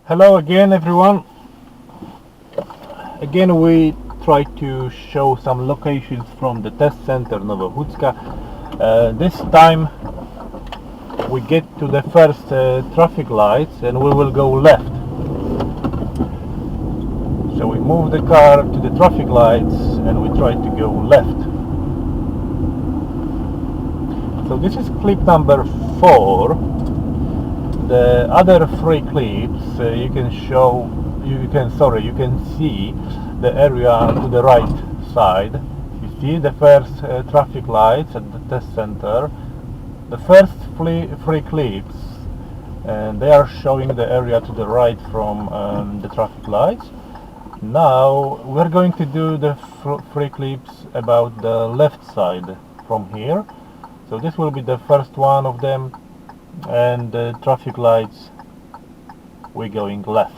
Hello again, everyone. Again, we try to show some locations from the test center Nowohucka. This time we get to the first traffic lights and we will go left. So we move the car to the traffic lights and we try to go left. So this is clip number 4. The other 3 clips you can see the area to the right side. You see the first traffic lights at the test center. The first 3 clips, and they are showing the area to the right from the traffic lights. Now we're going to do the 3 clips about the left side from here. So this will be the first one of them, and the traffic lights we're going left.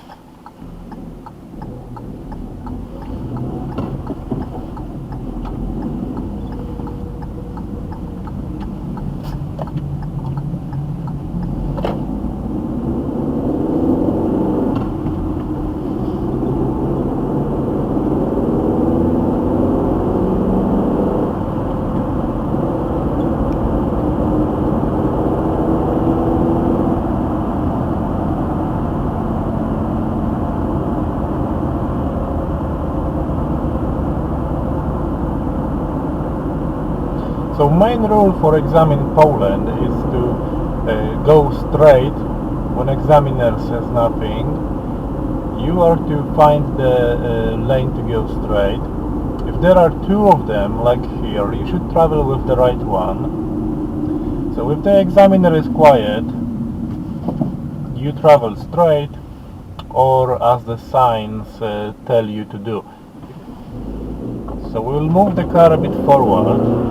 So main rule for exam in Poland is to go straight when examiner says nothing. You are to find the lane to go straight. If there are 2 of them, like here, you should travel with the right one. So if the examiner is quiet, you travel straight or as the signs tell you to do. So we will move the car a bit forward.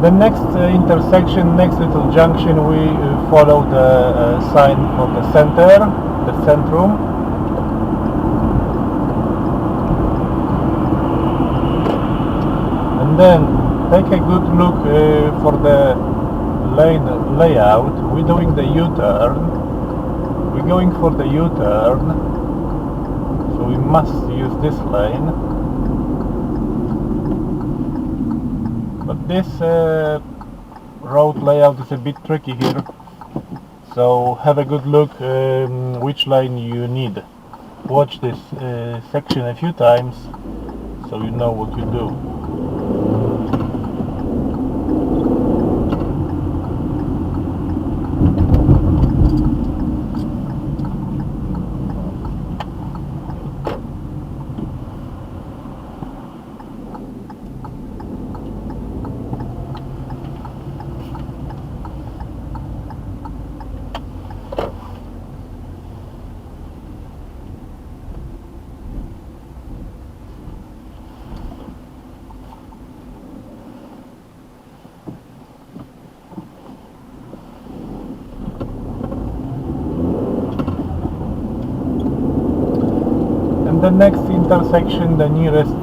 The next intersection, next little junction, we follow the sign for the center, the centrum. And then take a good look for the lane layout. We're doing the U-turn. We're going for the U-turn, so we must use this lane. But this road layout is a bit tricky here, so have a good look which lane you need. Watch this section a few times so you know what you do. The next intersection, the nearest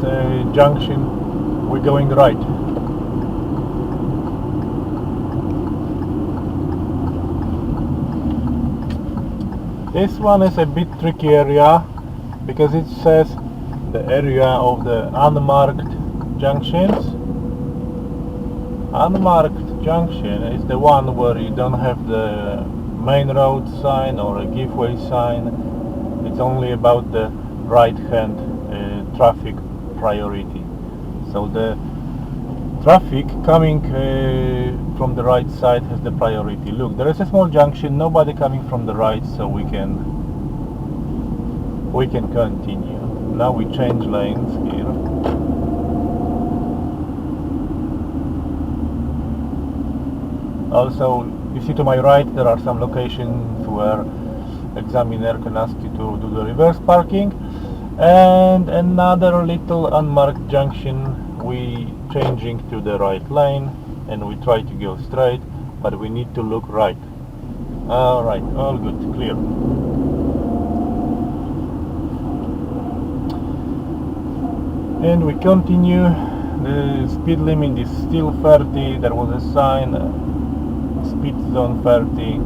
junction, we're going right. This one is a bit tricky area because it says the area of the unmarked junctions. Unmarked junction is the one where you don't have the main road sign or a giveaway sign. It's only about the right hand traffic priority. So the traffic coming from the right side has the priority. Look, there is a small junction, nobody coming from the right, so we can continue. Now we change lanes here. Also, you see to my right there are some locations where examiner can ask you to do the reverse parking, and another little unmarked junction we changing to the right lane and we try to go straight, but we need to look right. Alright, all good, clear. And we continue. The speed limit is still 30. There was a sign, speed zone 30.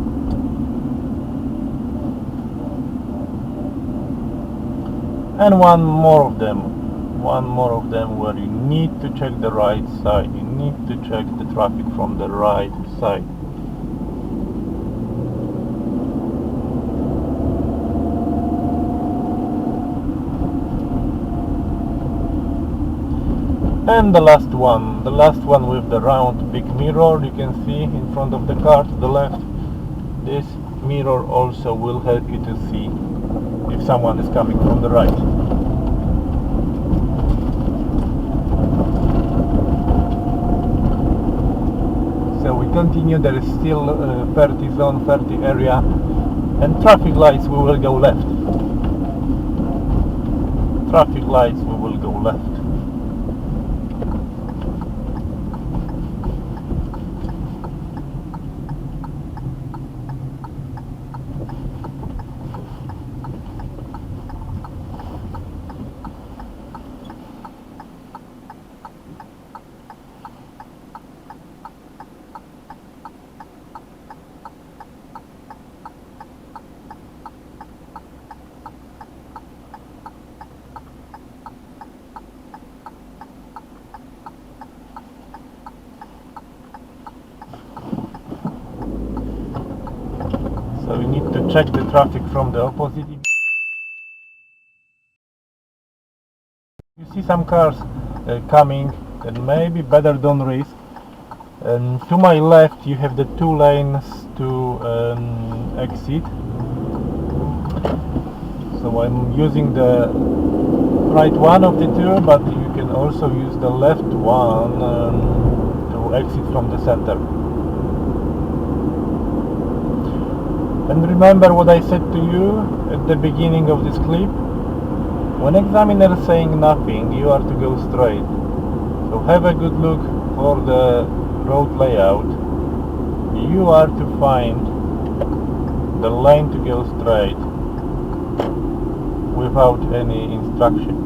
And one more of them where you need to check the right side. You need to check the traffic from the right side. And the last one with the round big mirror, you can see in front of the car to the left. This mirror also will help you to see if someone is coming from the right. So we continue. There is still 30 zone, 30 area, and traffic lights we will go left. Traffic lights we will go left. So we need to check the traffic from the opposite. You see some cars coming, and maybe better don't risk. And to my left you have the 2 lanes to exit. So I'm using the right one of the 2, but you can also use the left one to exit from the center. And remember what I said to you at the beginning of this clip. When examiner is saying nothing, you are to go straight. So have a good look for the road layout. You are to find the lane to go straight without any instruction.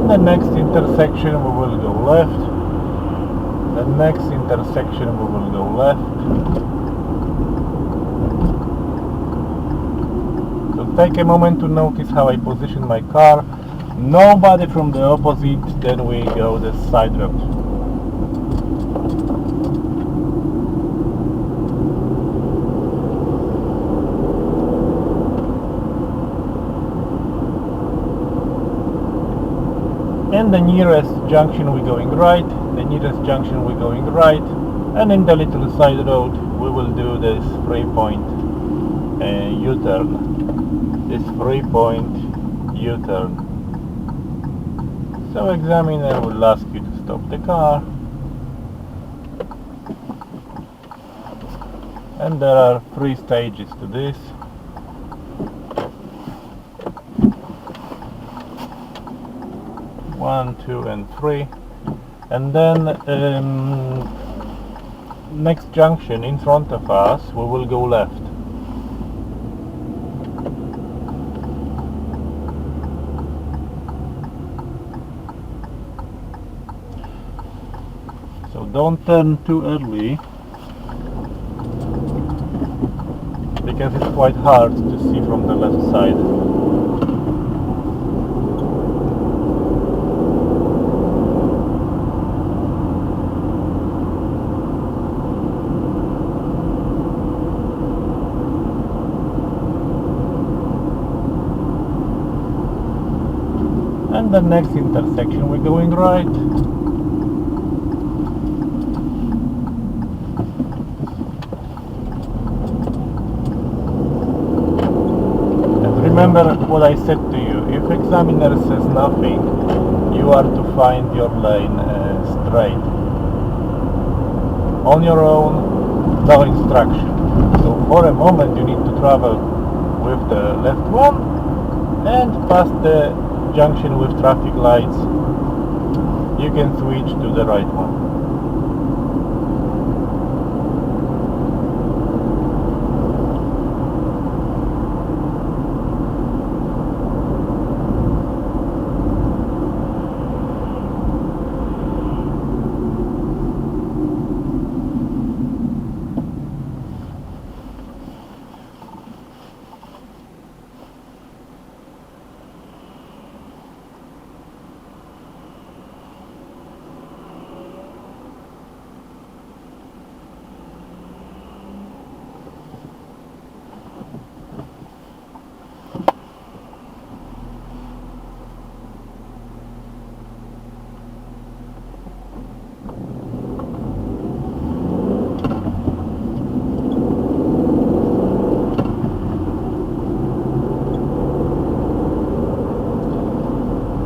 The next intersection we will go left. The next intersection we will go left. So take a moment to notice how I position my car. Nobody from the opposite, then we go the side road. And the nearest junction we're going right, and in the little side road we will do this 3-point U-turn. This 3-point U-turn. So examiner will ask you to stop the car. And there are 3 stages to this. One, 2, and 3, and then next junction in front of us we will go left. So don't turn too early, because it's quite hard to see from the left side. And the next intersection we're going right. And remember what I said to you, if examiner says nothing, you are to find your lane straight. On your own, no instruction. So for a moment you need to travel with the left one and pass the junction with traffic lights, you can switch to the right one.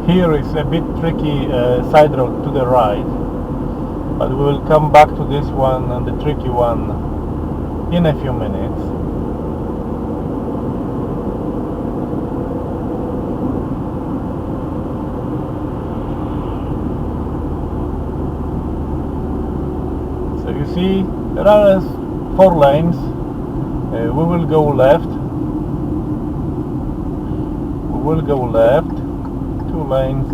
Here is a bit tricky side road to the right, but we will come back to this one and the tricky one in a few minutes. So you see, there are 4 lanes. We will go left. We will go left. 2 lanes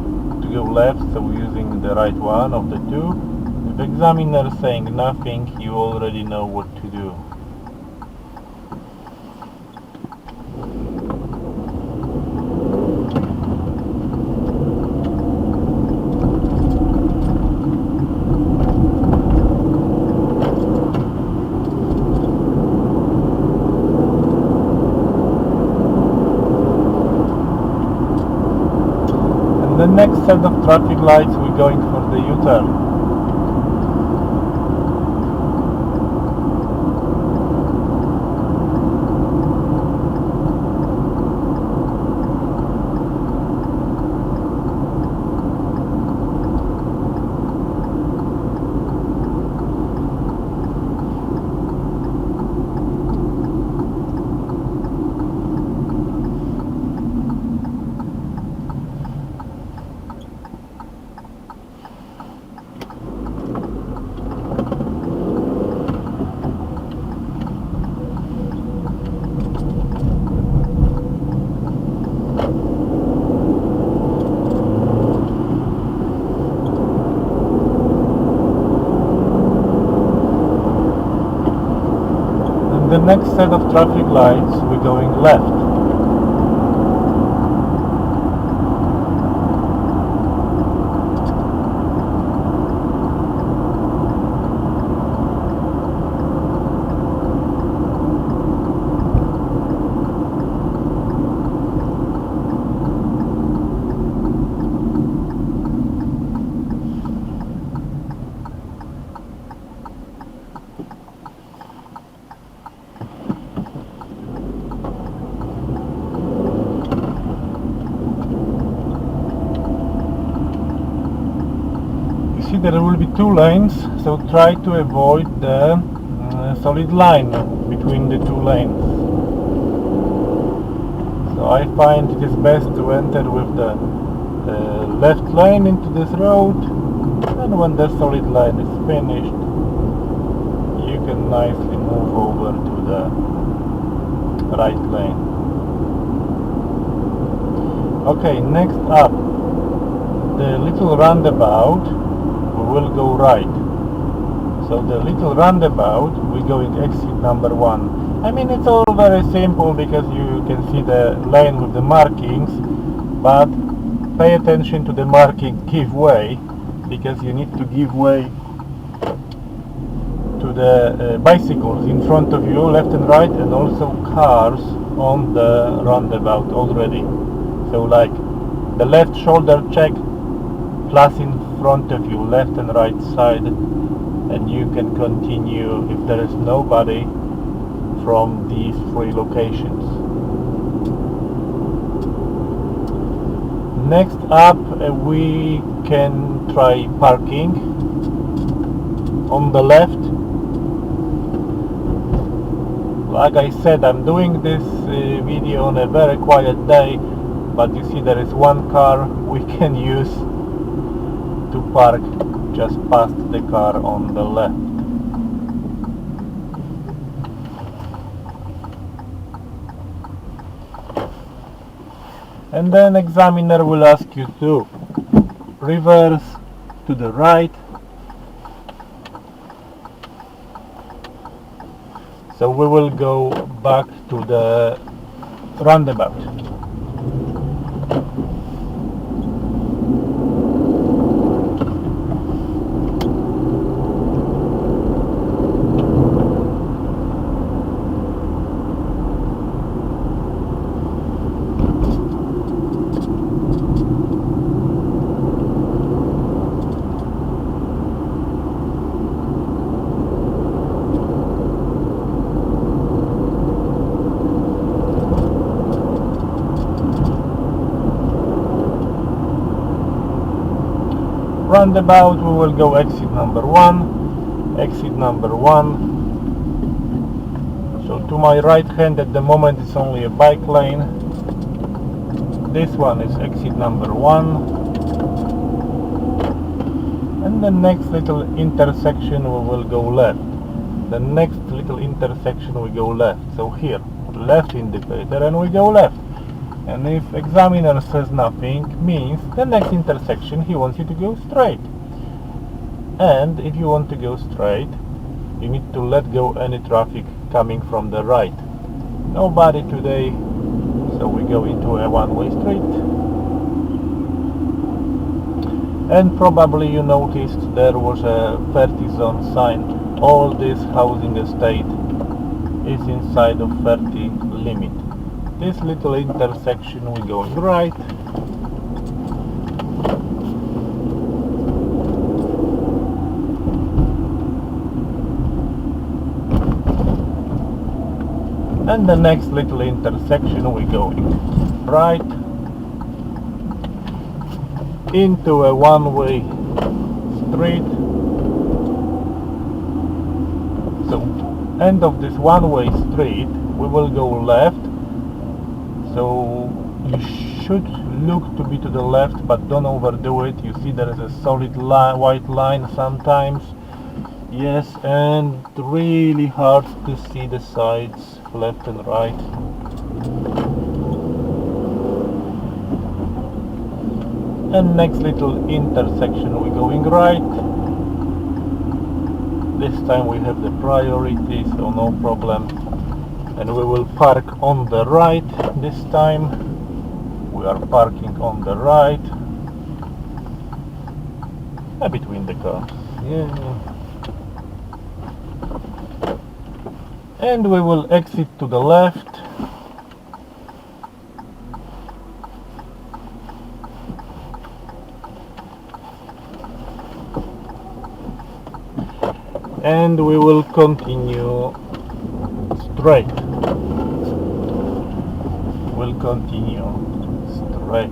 to go left, so we're using the right one of the 2. If the examiner is saying nothing, you already know what to do. The next set of traffic lights, we're going for the U-turn. The next set of traffic lights, we're going left. There will be 2 lanes, so try to avoid the solid line between the 2 lanes. So I find it is best to enter with the left lane into this road, and when the solid line is finished, you can nicely move over to the right lane. Okay, next up, the little roundabout, we will go right. So the little roundabout, we're going exit number 1. I mean, it's all very simple because you can see the lane with the markings, but pay attention to the marking give way, because you need to give way to the bicycles in front of you, left and right, and also cars on the roundabout already. So like the left shoulder check, plus in front of you, left and right side, and you can continue if there is nobody from these 3 locations. Next up, we can try parking on the left. Like I said, I'm doing this video on a very quiet day, but you see there is one car we can use to park just past the car on the left. And then examiner will ask you to reverse to the right. So we will go back to the roundabout. Roundabout, we will go exit number 1, exit number 1. So to my right hand at the moment it's only a bike lane. This one is exit number 1. And the next little intersection we will go left. The next little intersection we go left. So here, left indicator and we go left. And if examiner says nothing, means the next intersection he wants you to go straight. And if you want to go straight, you need to let go any traffic coming from the right. Nobody today, so we go into a one-way street. And probably you noticed there was a 30 zone sign. All this housing estate is inside of 30 limit. This little intersection we go right. And the next little intersection we going right into a one-way street. So end of this one-way street we will go left. So you should look to be to the left, but don't overdo it. You see there is a solid white line sometimes. Yes, and really hard to see the sides, left and right. And next little intersection we're going right. This time we have the priority, so no problem. And we will park on the right this time. We are parking on the right, between the cars. Yeah. And we will exit to the left. And we will continue straight. We'll continue straight.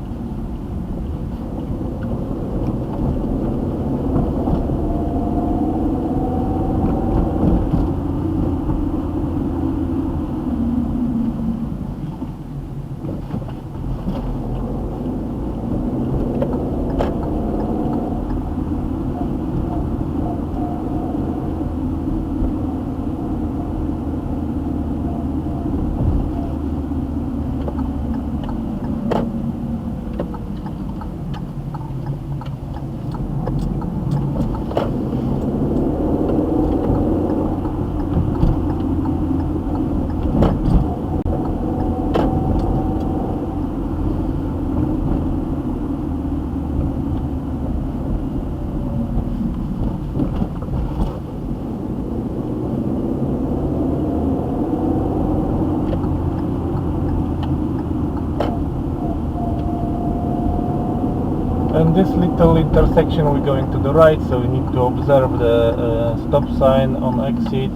And this little intersection we're going to the right, so we need to observe the stop sign on exit.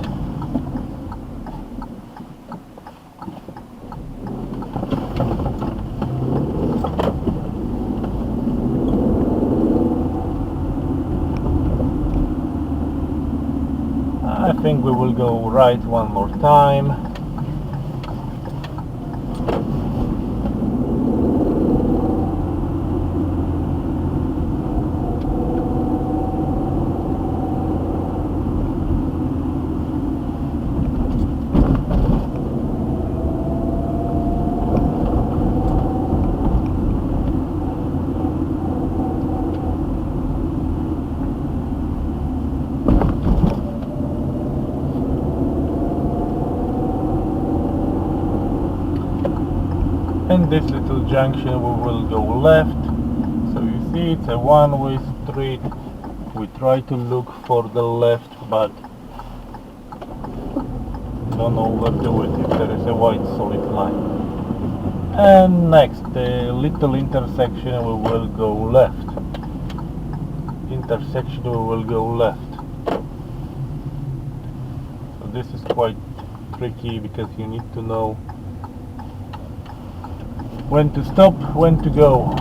I think we will go right one more time. and this little junction we will go left. So you see it's a one-way street. We try to look for the left, but don't overdo it if there is a white solid line. And next, the little intersection we will go left. Intersection we will go left. So this is quite tricky because you need to know when to stop, when to go.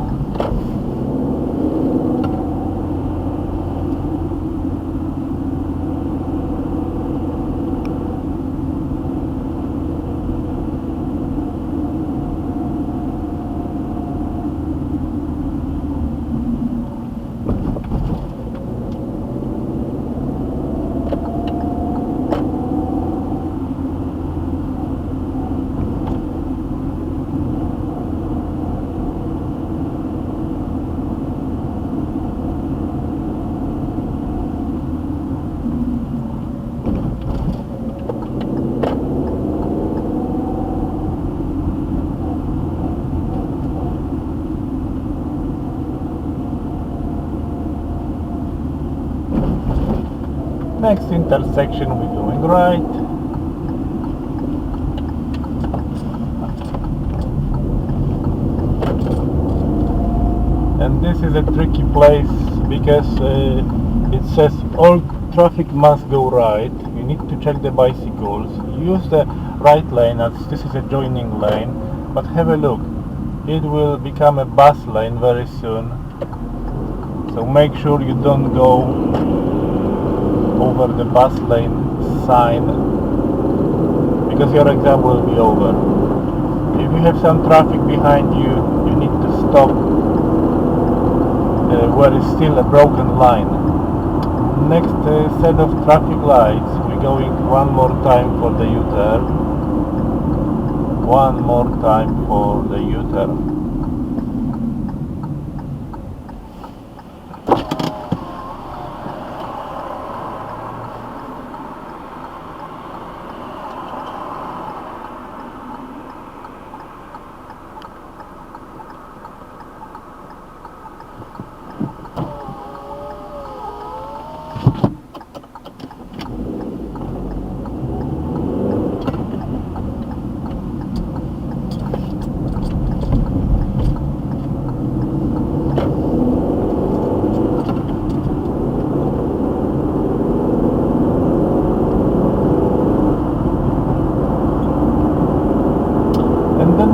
Next intersection we're going right. And this is a tricky place because it says all traffic must go right. You need to check the bicycles. Use the right lane as this is a joining lane, but have a look. It will become a bus lane very soon. So make sure you don't go over the bus lane sign because your exam will be over. If you have some traffic behind you, you need to stop where is still a broken line. Next set of traffic lights, we're going one more time for the U-turn. One more time for the U-turn.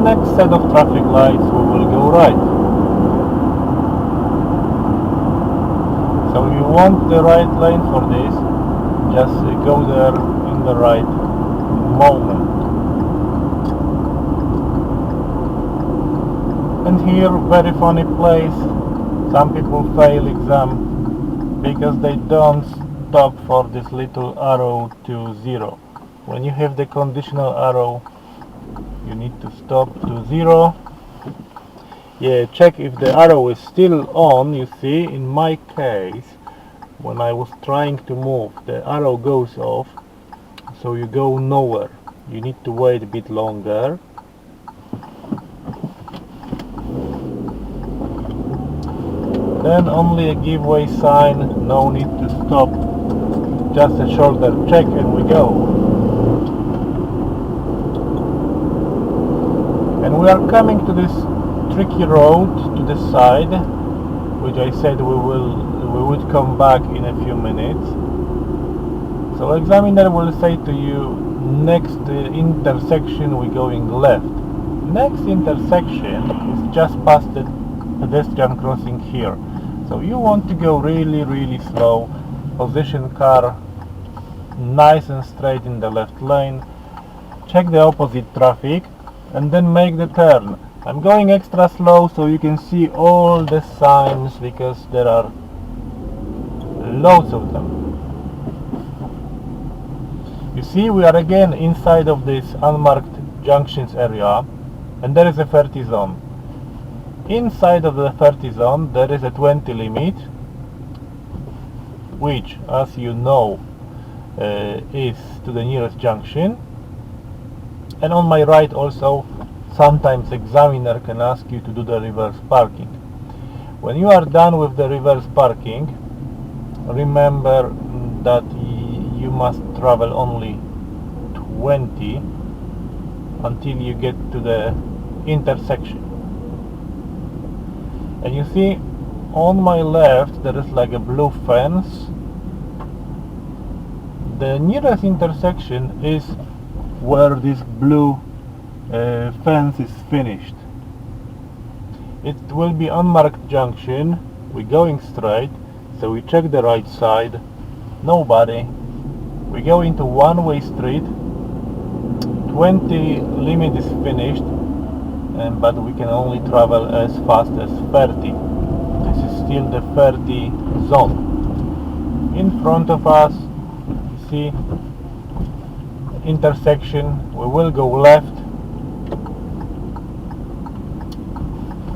Next set of traffic lights we will go right. So you want the right lane for this, just go there in the right moment. And here, very funny place, some people fail exam because they don't stop for this little arrow to 0. When you have the conditional arrow, you need to stop to 0. Yeah, check if the arrow is still on. You see, in my case, when I was trying to move, the arrow goes off, so you go nowhere. You need to wait a bit longer. Then only a giveaway sign, no need to stop, just a shoulder check and we go. And we are coming to this tricky road to the side, which I said we would come back in a few minutes. So examiner will say to you, next intersection we're going left. Next intersection is just past the pedestrian crossing here. So you want to go really slow, position car nice and straight in the left lane, check the opposite traffic, and then make the turn. I'm going extra slow so you can see all the signs because there are loads of them. You see, we are again inside of this unmarked junctions area, and there is a 30 zone. Inside of the 30 zone there is a 20 limit, which, as you know, is to the nearest junction. And on my right also sometimes examiner can ask you to do the reverse parking. When you are done with the reverse parking, remember that you must travel only 20 until you get to the intersection. And you see on my left there is like a blue fence. The nearest intersection is where this blue fence is finished. It will be unmarked junction. We're going straight, so we check the right side, nobody. We go into one-way street. 20 limit is finished, but we can only travel as fast as 30. This is still the 30 zone. In front of us, see intersection. We will go left,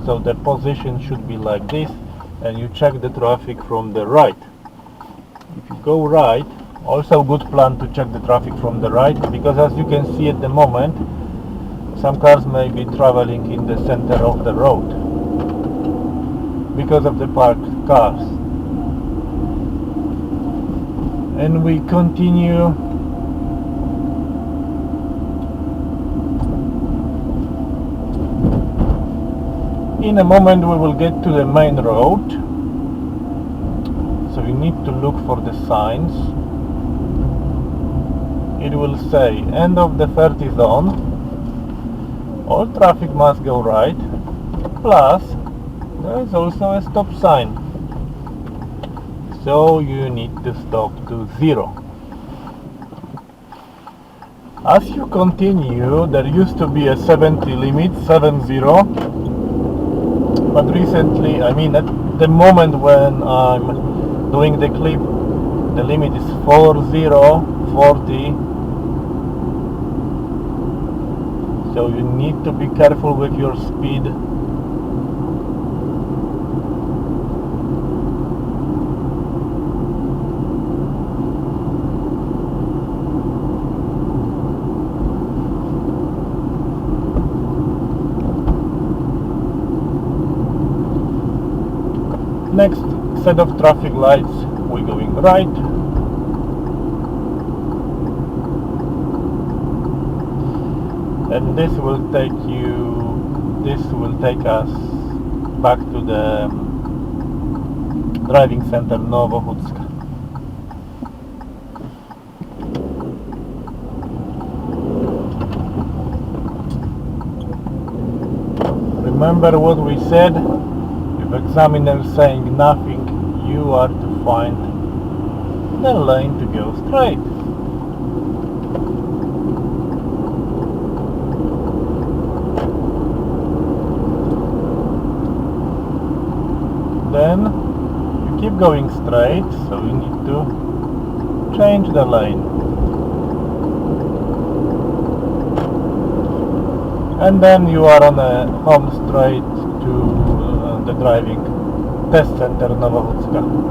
so the position should be like this, and you check the traffic from the right. If you go right, also good plan to check the traffic from the right, because as you can see at the moment, some cars may be traveling in the center of the road because of the parked cars. And we continue. In a moment we will get to the main road, so you need to look for the signs. It will say end of the 30 zone, all traffic must go right, plus there is also a stop sign, so you need to stop to 0. As you continue, there used to be a 70 limit, 70, but recently, I mean at the moment when I'm doing the clip, the limit is 40, 40. So you need to be careful with your speed. Next set of traffic lights, we're going right. And this will take us back to the driving center Nowohucka. Remember what we said? If examiner saying nothing, you are to find the lane to go straight. Then you keep going straight, so you need to change the lane. And then you are on a home straight to the driving test center Nowohucka.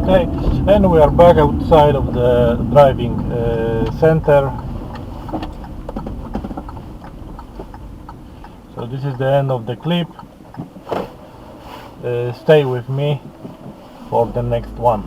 Okay, and we are back outside of the driving center. So this is the end of the clip. Stay with me for the next one.